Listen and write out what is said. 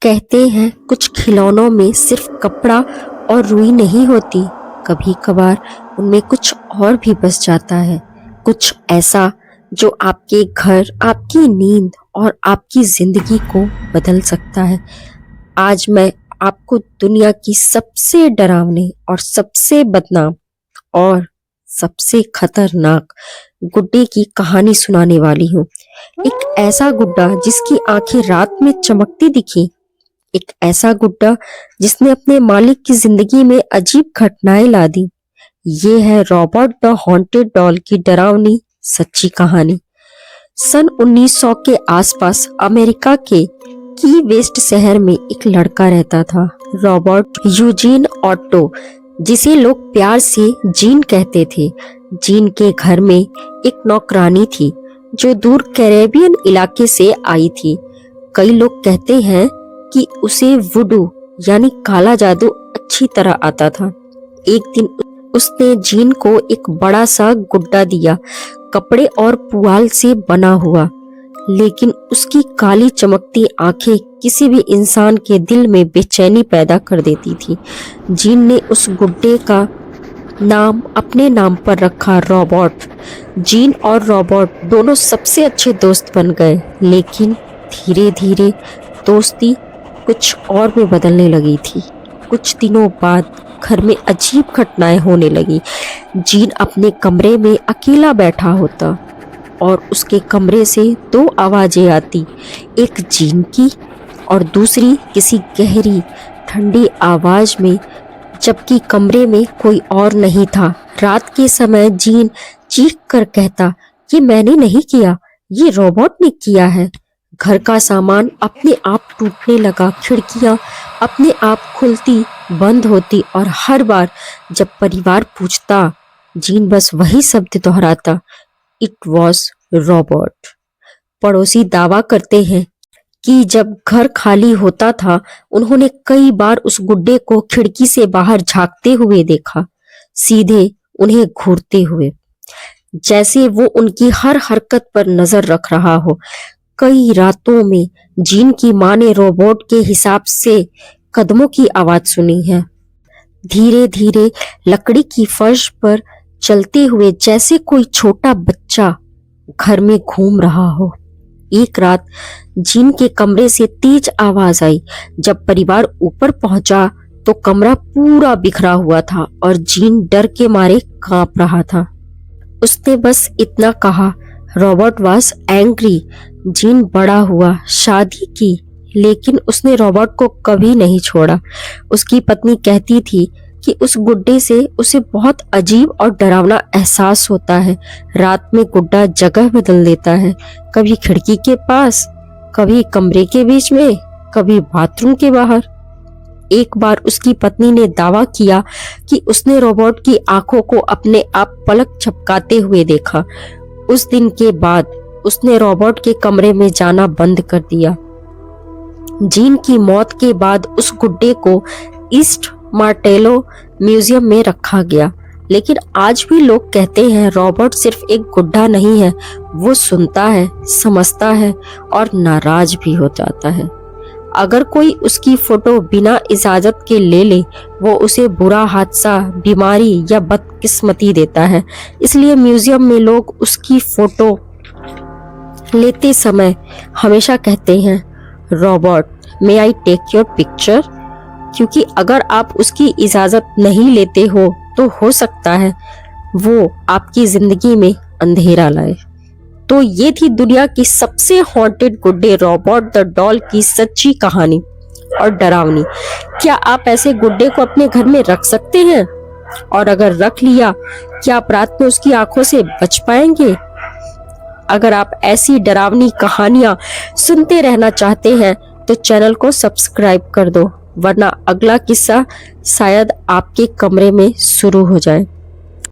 कहते हैं कुछ खिलौनों में सिर्फ कपड़ा और रुई नहीं होती, कभी कभार उनमें कुछ और भी बस जाता है। कुछ ऐसा जो आपके घर, आपकी नींद और आपकी जिंदगी को बदल सकता है। आज मैं आपको दुनिया की सबसे डरावनी और सबसे बदनाम और सबसे खतरनाक गुड्डे की कहानी सुनाने वाली हूँ। एक ऐसा गुड्डा जिसकी आंखें रात में चमकती दिखी, एक ऐसा गुड्डा जिसने अपने मालिक की जिंदगी में अजीब घटनाएं ला दी। ये है रॉबर्ट द हॉन्टेड डॉल की डरावनी सच्ची कहानी। सन 1900 के आसपास अमेरिका के की वेस्ट शहर में एक लड़का रहता था, रॉबर्ट यूजीन ऑट्टो, जिसे लोग प्यार से जीन कहते थे। जीन के घर में एक नौकरानी थी जो दूर कैरेबियन इलाके से आई थी। कई लोग कहते हैं कि उसे वुडू यानी काला जादू अच्छी तरह आता था। एक दिन उसने जीन को एक बड़ा सा गुड्डा दिया, कपड़े और पुआल से बना हुआ, लेकिन उसकी काली चमकती आंखें किसी भी इंसान के दिल में बेचैनी पैदा कर देती थी। जीन ने उस गुड्डे का नाम अपने नाम पर रखा, रॉबर्ट। जीन और रॉबर्ट दोनों सबसे अच्छे दोस्त बन गए, लेकिन धीरे धीरे दोस्ती कुछ और में बदलने लगी थी। कुछ दिनों बाद घर में अजीब घटनाएं होने लगी। जीन अपने कमरे में अकेला बैठा होता और उसके कमरे से दो आवाजें आती, एक जीन की और दूसरी किसी गहरी ठंडी आवाज में, जबकि कमरे में कोई और नहीं था। रात के समय जीन चीख कर कहता, ये मैंने नहीं किया, ये रोबोट ने किया है। घर का सामान अपने आप टूटने लगा, खिड़कियां अपने आप खुलती बंद होती और हर बार जब परिवार पूछता, जीन बस वही शब्द दोहराता, इट वॉज रॉबर्ट। पड़ोसी दावा करते हैं कि जब घर खाली होता था उन्होंने कई बार उस गुड्डे को खिड़की से बाहर झांकते हुए देखा, सीधे उन्हें घूरते हुए, जैसे वो उनकी हर हरकत पर नजर रख रहा हो। कई रातों में जीन की मां ने रोबोट के हिसाब से कदमों की आवाज सुनी है, धीरे धीरे लकड़ी की फर्श पर चलते हुए, जैसे कोई छोटा बच्चा घर में घूम रहा हो। एक रात जीन के कमरे से तेज आवाज आई। जब परिवार ऊपर पहुंचा तो कमरा पूरा बिखरा हुआ था और जीन डर के मारे कांप रहा था। उसने बस इतना कहा, रॉबर्ट वाज एंग्री। जीन बड़ा हुआ, शादी की, लेकिन उसने रॉबर्ट को कभी नहीं छोड़ा। उसकी पत्नी कहती थी कि उस गुड्डे से उसे बहुत अजीब और डरावना एहसास होता है। रात में गुड्डा जगह बदल देता है, कभी खिड़की के पास, कभी कमरे के बीच में, कभी बाथरूम के बाहर। एक बार उसकी पत्नी ने दावा किया कि उसने रॉबर्ट की आंखों को अपने आप पलक झपकाते हुए देखा। उस दिन के बाद उसने रॉबर्ट के कमरे में जाना बंद कर दिया। जीन की मौत के बाद उस गुड्डे को ईस्ट मार्टेलो म्यूजियम में रखा गया, लेकिन आज भी लोग कहते हैं रॉबर्ट सिर्फ एक गुड्डा नहीं है, वो सुनता है, समझता है और नाराज भी हो जाता है। अगर कोई उसकी फोटो बिना इजाजत के ले ले, वो उसे बुरा हादसा, बीमारी या बदकिस्मती देता है। इसलिए म्यूजियम में लोग उसकी फोटो लेते समय हमेशा कहते हैं, Robert, may I take your picture? क्योंकि अगर आप उसकी इजाजत नहीं लेते हो तो सकता है वो आपकी जिंदगी में अंधेरा लाए। तो ये थी दुनिया की सबसे हॉन्टेड गुड्डे रॉबर्ट द डॉल की सच्ची कहानी और डरावनी। क्या आप ऐसे गुड्डे को अपने घर में रख सकते हैं? और अगर रख लिया, क्या आप रात में उसकी आंखों से बच पाएंगे? अगर आप ऐसी डरावनी कहानियां सुनते रहना चाहते हैं तो चैनल को सब्सक्राइब कर दो, वरना अगला किस्सा शायद आपके कमरे में शुरू हो जाए।